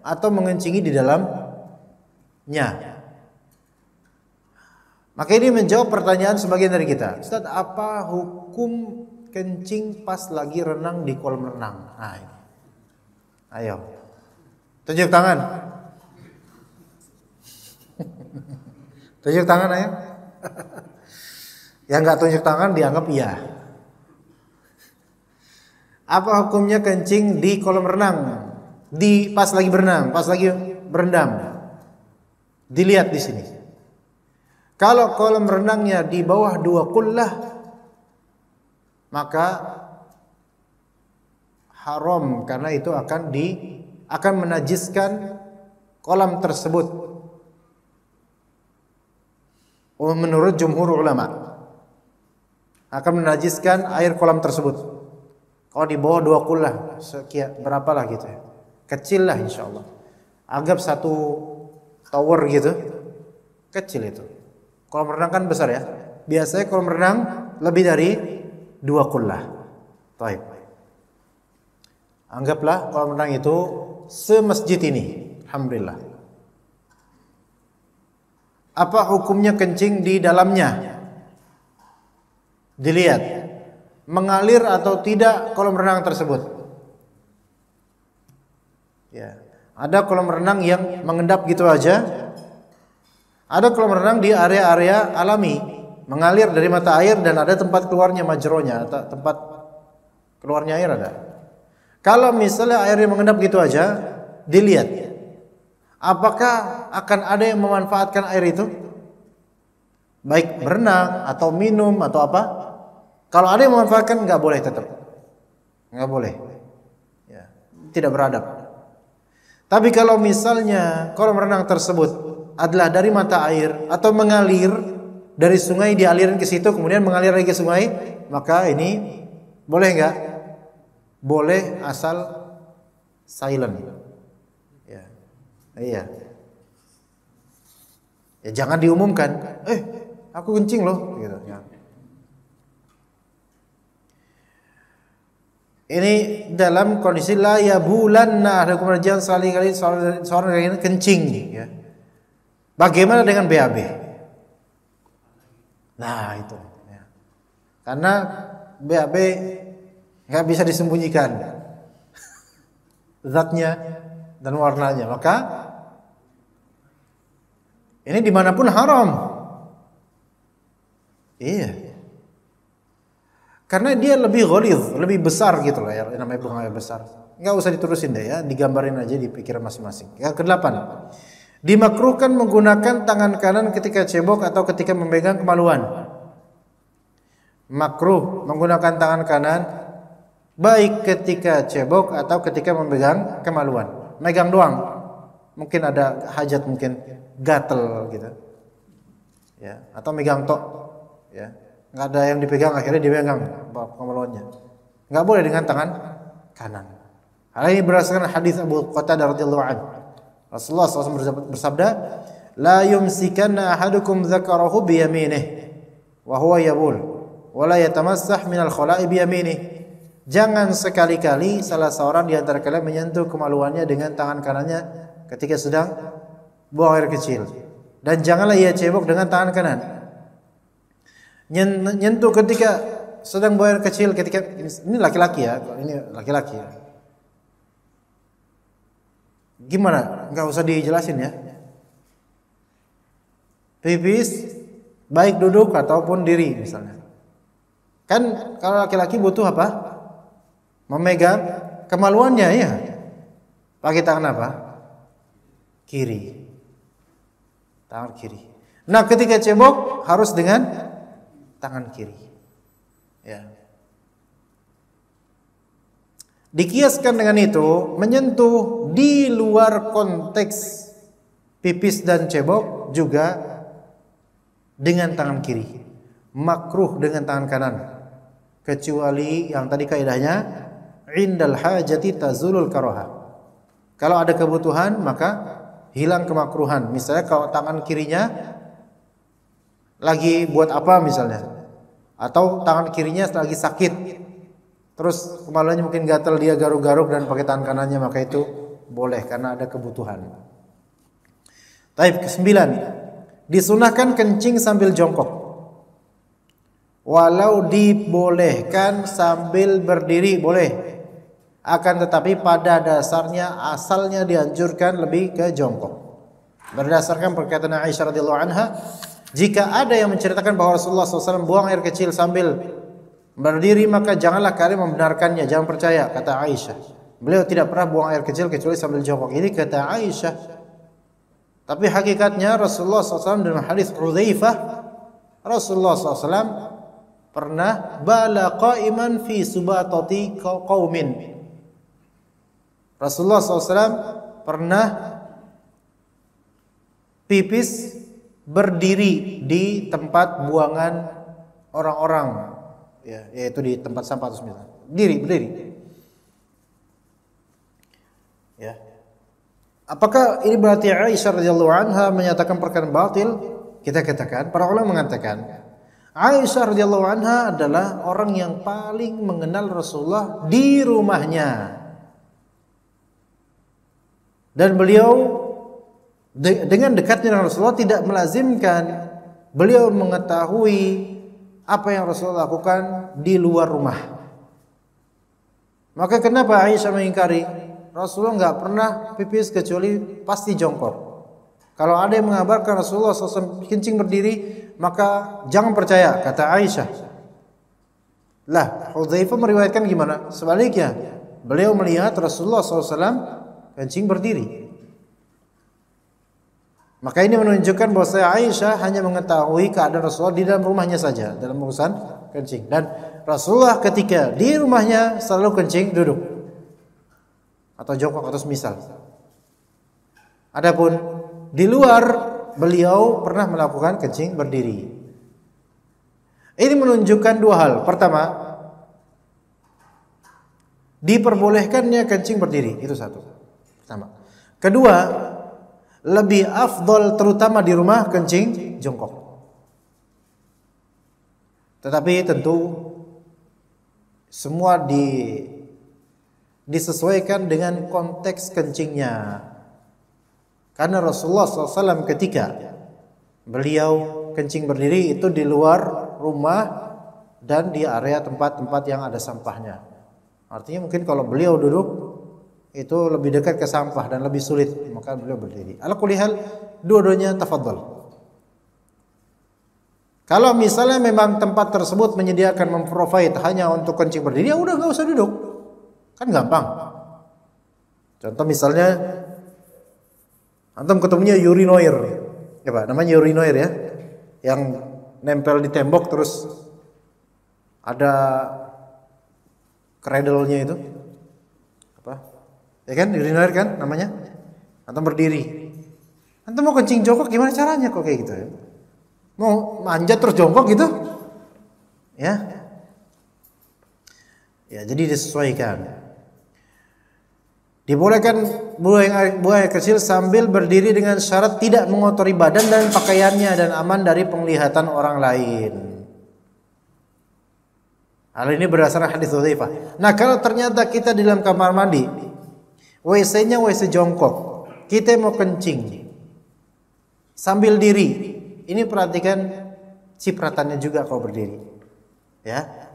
atau mengencingi di dalamnya. Maka ini menjawab pertanyaan sebagian dari kita. Ustaz, apa hukum kencing pas lagi renang di kolam renang? Nah, ini. Ayo. Tunjuk tangan. Tunjuk tangan ayo. Yang enggak tunjuk tangan dianggap iya. Apa hukumnya kencing di kolam renang? Pas lagi berenang, pas lagi berendam. Dilihat di sini. Kalau kolam renangnya di bawah 2 kullah, maka haram karena itu akan menajiskan kolam tersebut. Menurut jumhur ulama, akan menajiskan air kolam tersebut. Kalau di bawah 2 kullah, sekian berapalah gitu ya. Kecil lah insyaallah. Anggap 1 tower gitu. Kecil itu. Kolam renang kan besar ya. Biasanya kolam renang lebih dari 2 kullah. Baik. Anggaplah kolam renang itu semasjid ini. Alhamdulillah. Apa hukumnya kencing di dalamnya? Dilihat mengalir atau tidak kolam renang tersebut. Ya. Ada kolam renang yang mengendap gitu aja. Ada kolam renang di area-area alami, mengalir dari mata air dan ada tempat keluarnya majronya, atau tempat keluarnya air ada. Kalau misalnya airnya mengendap gitu aja, dilihat apakah akan ada yang memanfaatkan air itu, baik berenang atau minum atau apa. Kalau ada yang memanfaatkan, nggak boleh, tetap nggak boleh, ya, tidak beradab. Tapi kalau misalnya kolam renang tersebut adalah dari mata air atau mengalir dari sungai, dialirin ke situ kemudian mengalir lagi ke sungai, maka ini boleh enggak? Boleh asal silent. Ya. Iya. Ya jangan diumumkan. Aku kencing loh gitu ya. Ini dalam kondisi la yabulanna, ada kemudian sekali-kali seorang kencing ya. Bagaimana dengan BAB? Nah itu ya. Karena BAB nggak bisa disembunyikan zatnya dan warnanya, maka ini dimanapun haram. Iya. Karena dia lebih ghalidh, lebih besar gitu loh ya, namanya buang air besar. Nggak usah diterusin deh ya, digambarin aja di pikiran masing-masing. Yang ke-8, Dimakruhkan menggunakan tangan kanan ketika cebok atau ketika memegang kemaluan. Makruh menggunakan tangan kanan baik ketika cebok atau ketika memegang kemaluan. Megang doang. Mungkin ada hajat, mungkin gatel gitu. Ya, atau megang tok, ya. Enggak ada yang dipegang, akhirnya dipegang kemaluannya. Enggak boleh dengan tangan kanan. Hal ini berdasarkan hadis Abu Qatadah radhiyallahu anhu. Rasulullah SAW bersabda, "La yumsikanna ahadukum dzakarahu bi yaminih wa huwa yabul, wa la yatamassah minal khala'i bi yaminih." Jangan sekali-kali salah seorang di antara kalian menyentuh kemaluannya dengan tangan kanannya ketika sedang buang air kecil. Dan janganlah ia cebok dengan tangan kanan. Nyentuh ketika sedang buang air kecil, ketika ini laki-laki ya, ini laki-laki ya. Gimana? Enggak usah dijelasin ya. Pipis baik duduk ataupun diri misalnya. Kan kalau laki-laki butuh apa? Memegang kemaluannya ya. Pakai tangan apa? Kiri. Tangan kiri. Nah, ketika cebok harus dengan tangan kiri. Ya. Dikiaskan dengan itu, menyentuh di luar konteks pipis dan cebok juga dengan tangan kiri. Makruh dengan tangan kanan. Kecuali yang tadi kaidahnya indal hajati tazulul karaha. Kalau ada kebutuhan maka hilang kemakruhan. Misalnya kalau tangan kirinya lagi buat apa misalnya, atau tangan kirinya lagi sakit, terus kemaluannya mungkin gatal, dia garuk-garuk dan pakai tangan kanannya, maka itu boleh karena ada kebutuhan. Taib ke-9, disunahkan kencing sambil jongkok. Walau dibolehkan sambil berdiri boleh, akan tetapi pada dasarnya asalnya dianjurkan lebih ke jongkok. Berdasarkan perkataan Aisyah radhiyallahu anha, jika ada yang menceritakan bahwa Rasulullah SAW buang air kecil sambil berdiri, maka janganlah kalian membenarkannya, jangan percaya, kata Aisyah. Beliau tidak pernah buang air kecil kecuali sambil jongkok. Ini kata Aisyah. Tapi hakikatnya Rasulullah SAW dalam hadis Hudzaifah, Rasulullah SAW pernah bala qa'iman fi subatati qaumin. Rasulullah SAW pernah pipis berdiri di tempat buangan orang-orang, ya, yaitu di tempat sampah atau misalnya. Berdiri. Ya. Apakah ini berarti Aisyah radhiyallahu anha menyatakan perkara batil? Kita katakan, para ulama mengatakan Aisyah radhiyallahu anha adalah orang yang paling mengenal Rasulullah di rumahnya. Dan beliau dengan dekatnya dengan Rasulullah tidak melazimkan beliau mengetahui apa yang Rasulullah lakukan di luar rumah. Maka kenapa Aisyah mengingkari? Rasulullah enggak pernah pipis kecuali pasti jongkok. Kalau ada yang mengabarkan Rasulullah SAW kencing berdiri, maka jangan percaya, kata Aisyah. Lah, Hudzaifah meriwayatkan gimana? Sebaliknya, beliau melihat Rasulullah SAW kencing berdiri. Maka ini menunjukkan bahwa Aisyah hanya mengetahui keadaan Rasulullah di dalam rumahnya saja, dalam urusan kencing. Dan Rasulullah ketika di rumahnya selalu kencing duduk atau jongkok atau semisal. Adapun di luar beliau pernah melakukan kencing berdiri. Ini menunjukkan dua hal. Pertama, diperbolehkannya kencing berdiri, itu satu. Pertama. Kedua, lebih afdol terutama di rumah kencing jongkok. Tetapi tentu semua disesuaikan dengan konteks kencingnya. Karena Rasulullah SAW ketika beliau kencing berdiri itu di luar rumah dan di area tempat-tempat yang ada sampahnya. Artinya mungkin kalau beliau duduk itu lebih dekat ke sampah dan lebih sulit, maka beliau berdiri. Ala kulli hal, dua-duanya tafadhol. Kalau misalnya memang tempat tersebut menyediakan memprovide hanya untuk kencing berdiri, ya udah nggak usah duduk, kan gampang. Contoh misalnya Antum ketemunya urinoir. Ya Pak, namanya urinoir ya. Yang nempel di tembok terus ada cradle-nya itu. Apa? Ya kan, urinoir kan namanya? Antum berdiri. Antum mau kencing jongkok gimana caranya kok kayak gitu ya? Mau manjat terus jongkok gitu? Ya. Ya, jadi disesuaikan. Dibolehkan buang air kecil sambil berdiri dengan syarat tidak mengotori badan dan pakaiannya dan aman dari penglihatan orang lain. Hal ini berdasarkan hadis Hudzaifah. Nah, kalau ternyata kita di dalam kamar mandi, WC-nya WC jongkok, kita mau kencing sambil diri, ini perhatikan cipratannya juga kalau berdiri. Ya.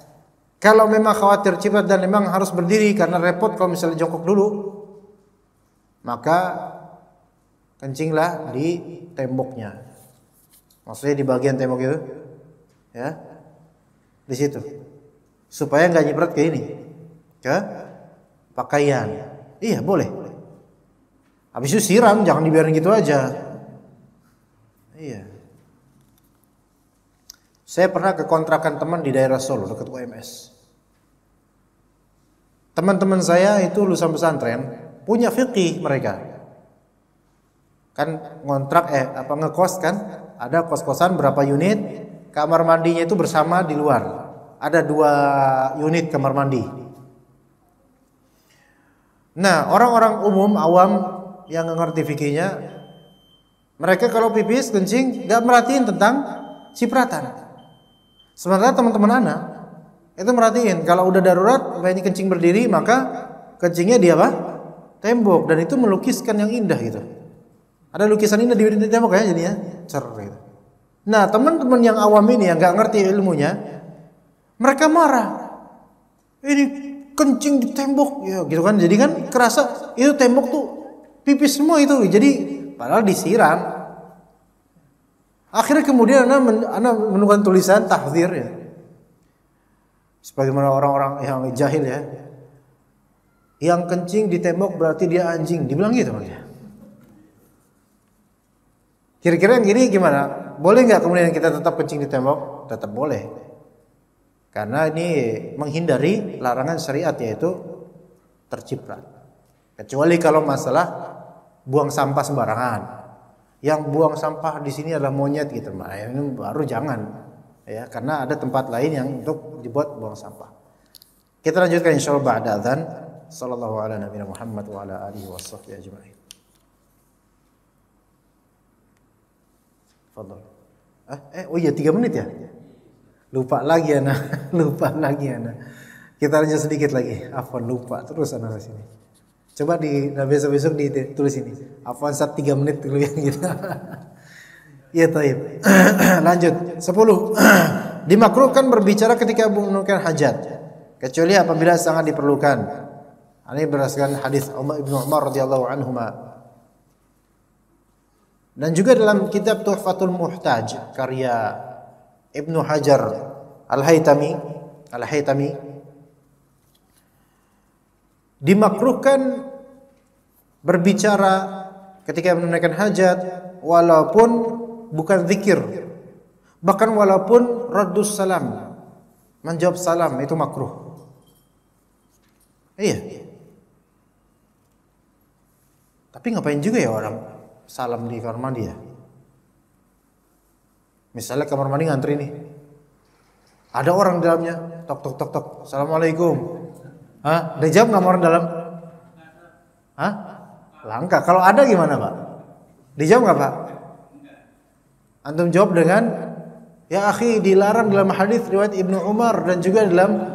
Kalau memang khawatir ciprat dan memang harus berdiri karena repot kalau misalnya jongkok dulu, maka kencinglah di temboknya. Maksudnya di bagian tembok itu, ya, di situ, supaya nggak nyiprat ke ini, ke pakaian. Iya boleh. Habis itu siram, jangan dibiarin gitu aja. Iya. Saya pernah ke kontrakan teman di daerah Solo dekat UMS. Teman-teman saya itu lulusan pesantren, punya fikih mereka. Kan ngontrak ngekos kan, ada kos-kosan berapa unit, kamar mandinya itu bersama di luar. Ada 2 unit kamar mandi. Nah, orang-orang umum awam yang nggak ngerti fikihnya, mereka kalau pipis kencing nggak merhatiin tentang cipratan. Sementara teman-teman anak itu merhatiin kalau udah darurat, ini kencing berdiri, maka kencingnya di apa? Tembok, dan itu melukiskan yang indah gitu. Ada lukisan indah di tembok ya jadinya cer gitu. Nah, teman-teman yang awam ini yang nggak ngerti ilmunya, mereka marah. Ini kencing di tembok ya gitu kan. Jadi kan kerasa itu tembok tuh pipis semua itu. Jadi padahal disiram. Akhirnya kemudian ana menemukan tulisan tahdzir ya. Sebagaimana orang-orang yang jahil ya. Yang kencing di tembok berarti dia anjing, dibilang gitu dia. Kira-kira yang gini gimana? Boleh nggak kemudian kita tetap kencing di tembok? Tetap boleh. Karena ini menghindari larangan syariat yaitu terciprat. Kecuali kalau masalah buang sampah sembarangan. Yang buang sampah di sini adalah monyet gitu, ini baru jangan ya, karena ada tempat lain yang untuk dibuat buang sampah. Kita lanjutkan insyaallah ba'da adzan. Sallallahu ala nabiyina Muhammad wa ala alihi washabbihi ajma'in. Fadhal. Oh iya 3 menit ya? Lupa lagi ana. Kita lanjut sedikit lagi. Afwan lupa terus ana sini. Coba besok-besok ditulis ini. Afwan 3 menit dulu yang gitu. Iya taib. Lanjut. 10. Dimakruhkan berbicara ketika menunaikan hajat, kecuali apabila sangat diperlukan. Ini berdasarkan hadis Ibnu Umar radhiyallahu anhuma. Dan juga dalam kitab Tuhfatul Muhtaj karya Ibnu Hajar Al-Haytami dimakruhkan berbicara ketika menunaikan hajat walaupun bukan zikir, bahkan walaupun raddus salam, menjawab salam itu makruh. Iya. Tapi ngapain juga ya orang salam di kamar mandi ya? Misalnya kamar mandi ngantri nih, ada orang di dalamnya, tok tok tok tok, assalamualaikum. Hah? Dia jawab nggak mau orang dalam? Hah? Langka. Kalau ada gimana Pak? Dijawab nggak Pak? Antum jawab dengan, ya akhi, dilarang dalam hadis riwayat Ibnu Umar dan juga dalam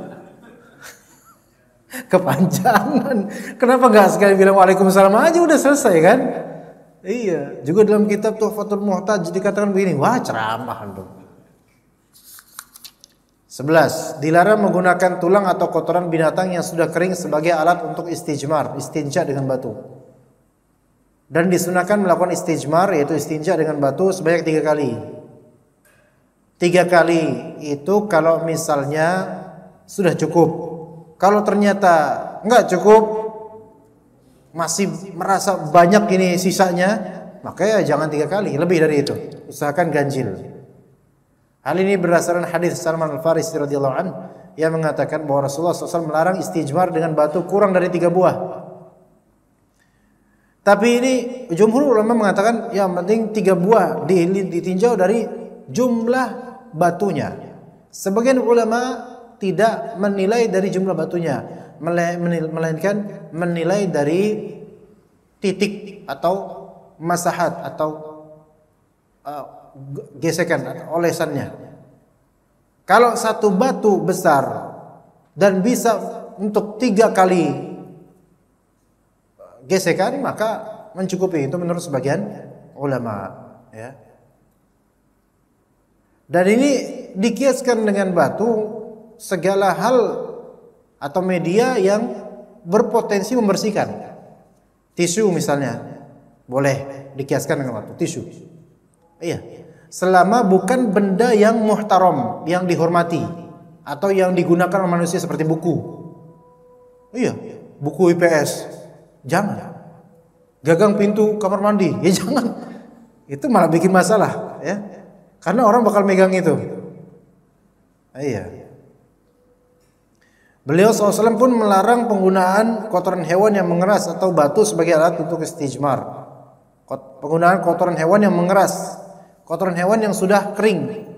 kepanjangan. Kenapa nggak sekali bilang waalaikumsalam aja udah selesai kan? Iya. Juga dalam kitab Tuhfatul Muhtaj dikatakan begini, wah ceramah antum. 11. Dilarang menggunakan tulang atau kotoran binatang yang sudah kering sebagai alat untuk istijmar, istinja dengan batu. Dan disunahkan melakukan istijmar, yaitu istinja dengan batu sebanyak 3 kali. 3 kali itu kalau misalnya sudah cukup. Kalau ternyata enggak cukup, masih merasa banyak ini sisanya, maka ya jangan 3 kali, lebih dari itu. Usahakan ganjil. Hal ini berdasarkan hadis Salman Al-Farisi radhiyallahu anhu yang mengatakan bahwa Rasulullah SAW melarang istijmar dengan batu kurang dari 3 buah. Tapi ini jumhur ulama mengatakan yang penting 3 buah ditinjau dari jumlah batunya. Sebagian ulama tidak menilai dari jumlah batunya, melainkan menilai dari titik atau masahat atau gesekan atau olesannya. Kalau satu batu besar dan bisa untuk 3 kali gesekan, maka mencukupi. Itu menurut sebagian ulama, ya. Dan ini dikiaskan dengan batu segala hal atau media yang berpotensi membersihkan. Tisu misalnya boleh dikiaskan dengan batu, tisu. Iya. Selama bukan benda yang muhtaram, yang dihormati atau yang digunakan oleh manusia seperti buku. Iya, buku IPS. Jangan. Gagang pintu kamar mandi, ya jangan. Itu malah bikin masalah, ya. Karena orang bakal megang itu. Iya. Beliau SAW pun melarang penggunaan kotoran hewan yang mengeras atau batu sebagai alat untuk istijmar. Penggunaan kotoran hewan yang mengeras, kotoran hewan yang sudah kering.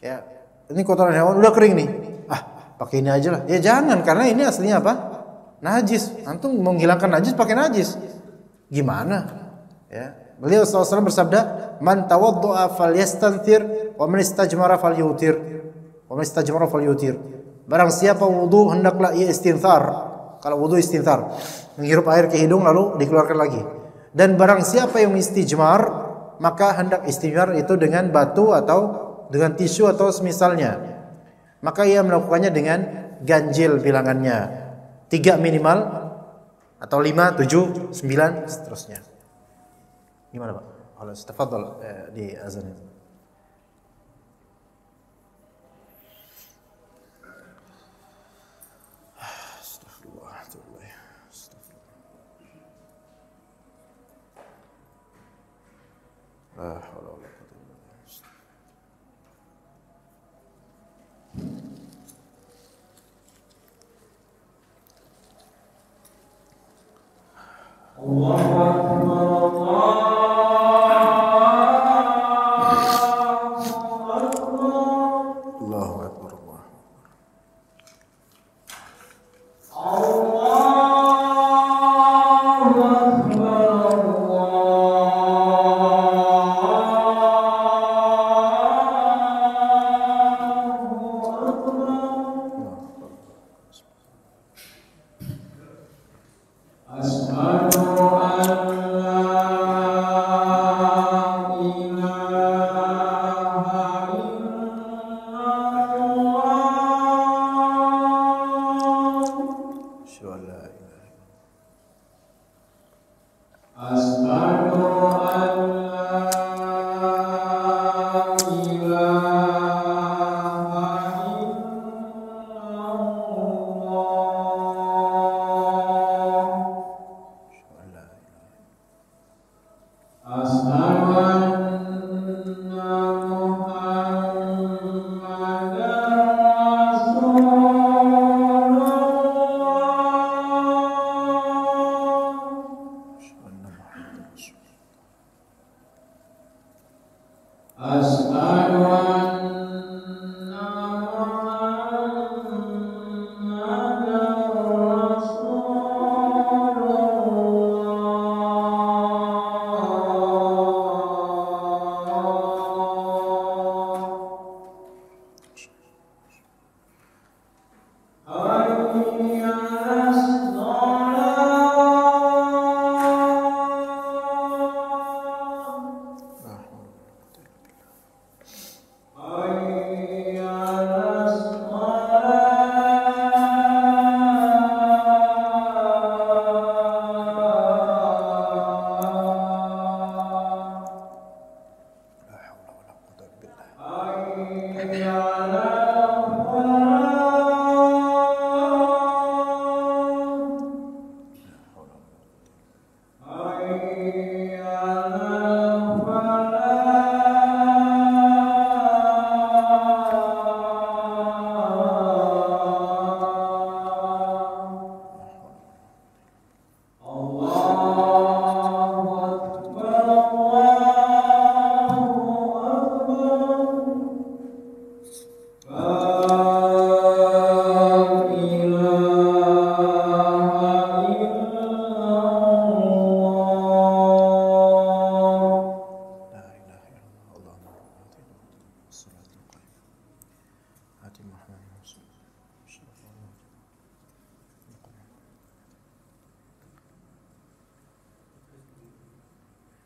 Ya, ini kotoran hewan udah kering nih. Ah, pakai ini aja lah. Ya jangan, karena ini aslinya apa? Najis. Antum menghilangkan najis pakai najis. Gimana? Ya. Beliau SAW bersabda, "Man tawaddu'a falyastanthir wa man istajmara falyutir." Wa man istajmara falyutir. Barang siapa wudu hendaklah ia istinthar. Kalau wudu istinthar, menghirup air ke hidung lalu dikeluarkan lagi. Dan barang siapa yang istijmar, maka hendak istijmar itu dengan batu atau dengan tisu atau semisalnya. Maka ia melakukannya dengan ganjil bilangannya. 3 minimal atau 5, 7, 9 seterusnya. Gimana Pak? Kalau tafadhal di azan itu. La haula wala quwwata illa billah. Allahu akbar. Allahu akbar.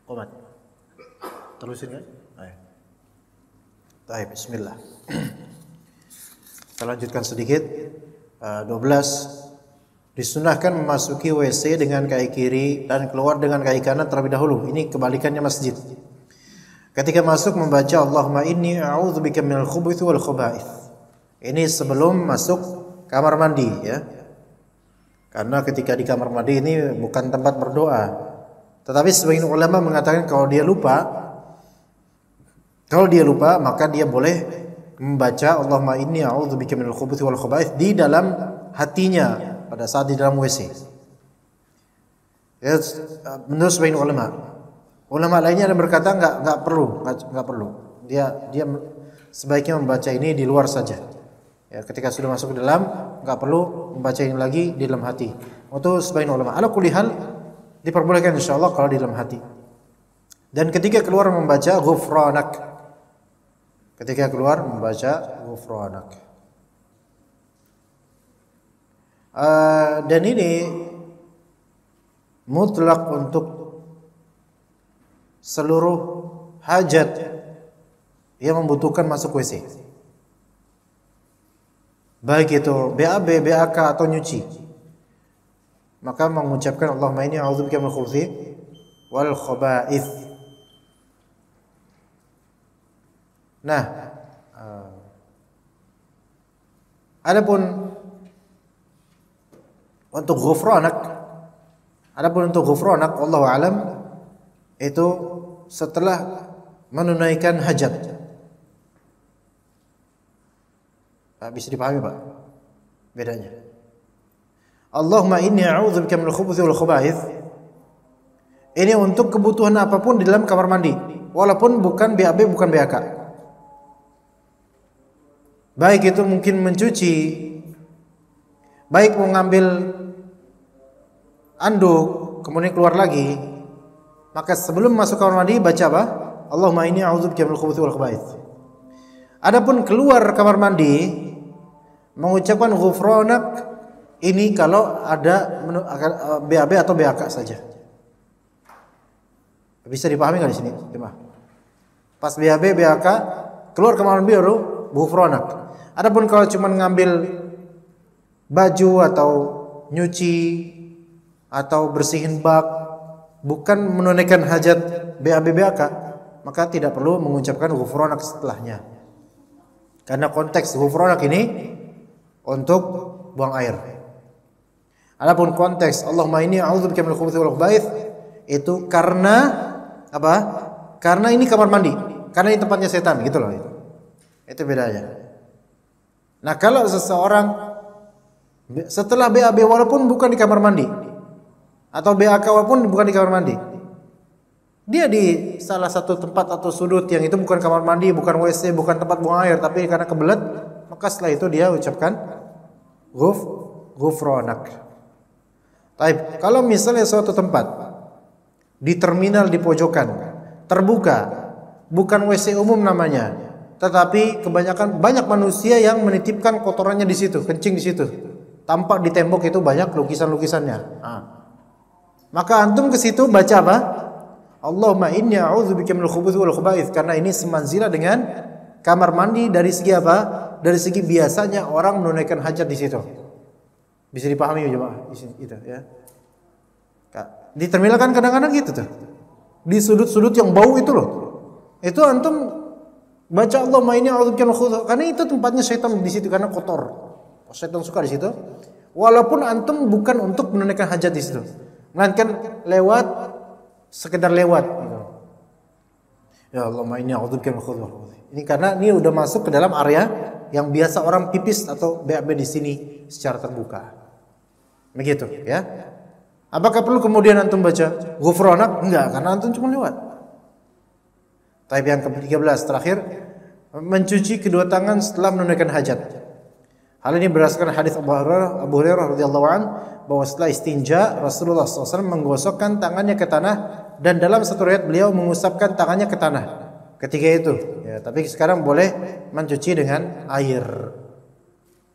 Qomat. Terusin kan? Ayo. Baik, bismillah. Kita lanjutkan sedikit. 12. Disunahkan memasuki WC dengan kaki kiri dan keluar dengan kaki kanan terlebih dahulu. Ini kebalikannya masjid. Ketika masuk membaca Allahumma inni a'udzubika minal khubuthi wal khaba'ith. Ini sebelum masuk kamar mandi ya. Karena ketika di kamar mandi ini bukan tempat berdoa. Tetapi sebagian ulama mengatakan kalau dia lupa maka dia boleh membaca Allahumma inni a'udzubika minal khubuthi wal khaba'ith di dalam hatinya pada saat di dalam WC. Ya, menurut sebagian ulama. Ulama lainnya ada berkata enggak perlu. Dia sebaiknya membaca ini di luar saja. Ya, ketika sudah masuk ke dalam enggak perlu membaca ini lagi di dalam hati. Untuk sebagian ulama. Ala kulli hal diperbolehkan insyaallah kalau di dalam hati. Dan ketika keluar membaca ghufranak. Ketika keluar membaca ghufranak. Dan ini mutlak untuk seluruh hajat yang membutuhkan masuk WC. Baik itu BAB, BAK atau nyuci. Maka mengucapkan Allahumma inni a'udzubika minal khubuthi wal khaba'ith. Nah, adapun untuk ghufranak wallahu alam itu setelah menunaikan hajat. Pak, bisa dipahami Pak bedanya? Allahumma inni a'udzubika minal khubuthi wal khaba'ith. Ini untuk kebutuhan apapun di dalam kamar mandi, walaupun bukan BAB, bukan BAK. Baik itu mungkin mencuci, baik mau ngambil anduk kemudian keluar lagi, maka sebelum masuk kamar mandi baca apa? Allahumma inni a'udzubika minal khubuthi wal khaba'ith. Adapun keluar kamar mandi mengucapkan ghufranak ini kalau ada BAB atau BAK saja. Bisa dipahami enggak di sini? Coba. Pas BAB BAK keluar kamar mandi baru ghufranak. Adapun kalau cuma ngambil baju atau nyuci atau bersihin bak, bukan menunaikan hajat BAB BAK, maka tidak perlu mengucapkan ghufranak setelahnya. Karena konteks ghufranak ini untuk buang air. Adapun konteks Allahumma inni a'udzubika minal khubuthi wal khaba'ith itu karena apa? Karena ini kamar mandi, karena ini tempatnya setan gitu loh itu. Itu bedanya. Nah, kalau seseorang setelah BAB walaupun bukan di kamar mandi atau BAK walaupun bukan di kamar mandi, dia di salah satu tempat atau sudut yang itu bukan kamar mandi, bukan WC, bukan tempat buang air, tapi karena kebelet, maka setelah itu dia ucapkan ghufranak. Taib, kalau misalnya suatu tempat di terminal di pojokan terbuka, bukan WC umum namanya, tetapi kebanyakan banyak manusia yang menitipkan kotorannya di situ, kencing di situ. Tampak di tembok itu banyak lukisan-lukisannya. Maka antum ke situ baca apa? Allahumma inni a'udzubika minal khubuthi wal khaba'ith, karena ini semanzila dengan kamar mandi dari segi apa? Dari segi biasanya orang menunaikan hajat di situ. Bisa dipahami ya jemaah di sini itu ya. Di terminal kan kadang-kadang gitu tuh. Di sudut-sudut yang bau itu loh. Itu antum baca Allahumma inni a'udzubika minal khubuthi, karena itu tempatnya setan di situ karena kotor. Setan suka di situ. Walaupun antum bukan untuk menunaikan hajat di situ, melainkan lewat, sekedar lewat gitu. Ya Allahumma inni a'udzubika minal khubuthi. Ini karena ini udah masuk ke dalam area yang biasa orang pipis atau BAB di sini secara terbuka. Begitu ya. Apakah perlu kemudian antum baca ghufranak? Enggak, karena antum cuma lewat. Taib yang ke-13 terakhir, mencuci kedua tangan setelah menunaikan hajat. Hal ini berdasarkan hadis Abu Hurairah radhiyallahu an bahwa setelah istinja Rasulullah SAW menggosokkan tangannya ke tanah, dan dalam satu riwayat beliau mengusapkan tangannya ke tanah ketika itu. Ya, tapi sekarang boleh mencuci dengan air.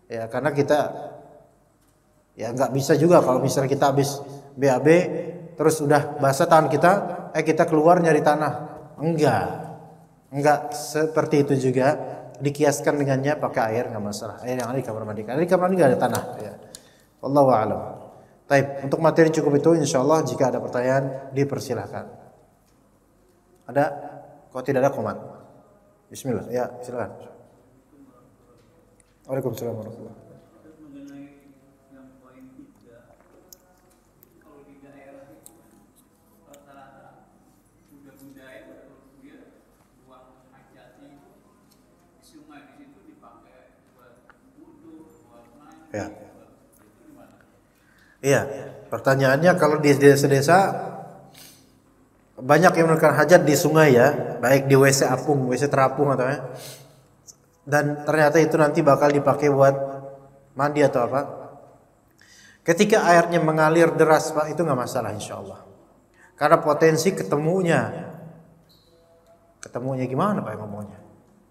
Ya, karena kita ya nggak bisa juga kalau misalnya kita habis BAB terus udah basah tangan kita, kita keluar nyari tanah. Enggak seperti itu juga. Dikiaskan dengannya pakai air nggak masalah. Air yang ada di kamar mandi. Karena di kamar mandi nggak ada tanah. Ya. Wallahu a'lam. Taib. Untuk materi cukup itu, insyaallah jika ada pertanyaan dipersilahkan. Ada? Kalau tidak ada komat. Bismillah. Ya, silakan. Waalaikumsalam warahmatullahi wabarakatuh. Ya. Iya, pertanyaannya kalau di desa-desa banyak yang melakukan hajat di sungai ya, baik di WC apung, WC terapung atau ya. Dan ternyata itu nanti bakal dipakai buat mandi atau apa. Ketika airnya mengalir deras Pak, itu nggak masalah insyaallah. Karena potensi ketemunya gimana Pak ngomongnya?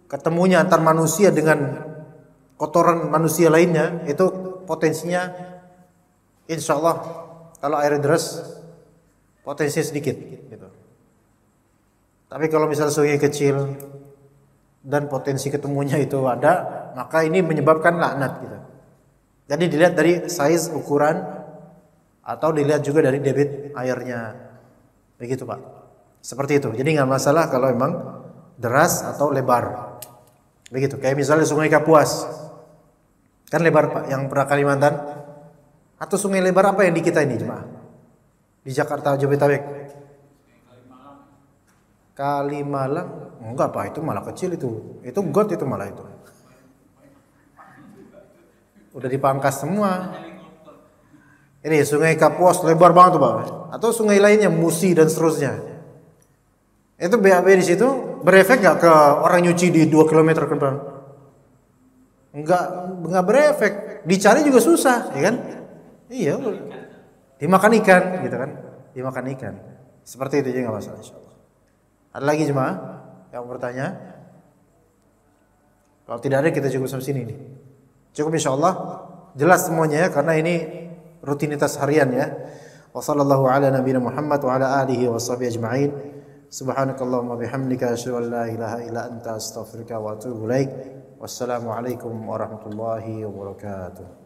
Ketemunya antar manusia dengan kotoran manusia lainnya itu potensinya insya Allah kalau air deras potensinya sedikit gitu. Tapi kalau misalnya sungai kecil dan potensi ketemunya itu ada, maka ini menyebabkan laknat gitu. Jadi dilihat dari size ukuran atau dilihat juga dari debit airnya. Begitu Pak. Seperti itu. Jadi nggak masalah kalau emang deras atau lebar. Begitu. Kayak misalnya Sungai Kapuas. Kan lebar Pak, yang pernah Kalimantan. Atau sungai lebar apa yang di kita ini jemaah? Di Jakarta, Jabodetabek. Kalimalang? Enggak Pak, itu malah kecil itu. Itu got itu malah itu. Udah dipangkas semua. Ini Sungai Kapuas lebar banget tuh Pak. Atau sungai lainnya Musi dan seterusnya. Itu BAB di situ berefek nggak ke orang nyuci di 2 km ke depan? Enggak berefek. Dicari juga susah, ya kan? Iya, dimakan ikan, gitu kan? Dimakan ikan. Seperti itu juga nggak masalah, insyaallah. Ada lagi jemaah yang bertanya? Kalau tidak ada kita cukup sampai sini nih. Cukup insyaallah. Jelas semuanya ya, karena ini rutinitas harian ya. Wassallallahu ala nabiyina Muhammad wa ala alihi washabihi ajma'in. Subhanakallahumma bihamdika asyhadu an la ilaha illa anta astaghfiruka wa atubu ilaik. Wassalamualaikum warahmatullahi wabarakatuh.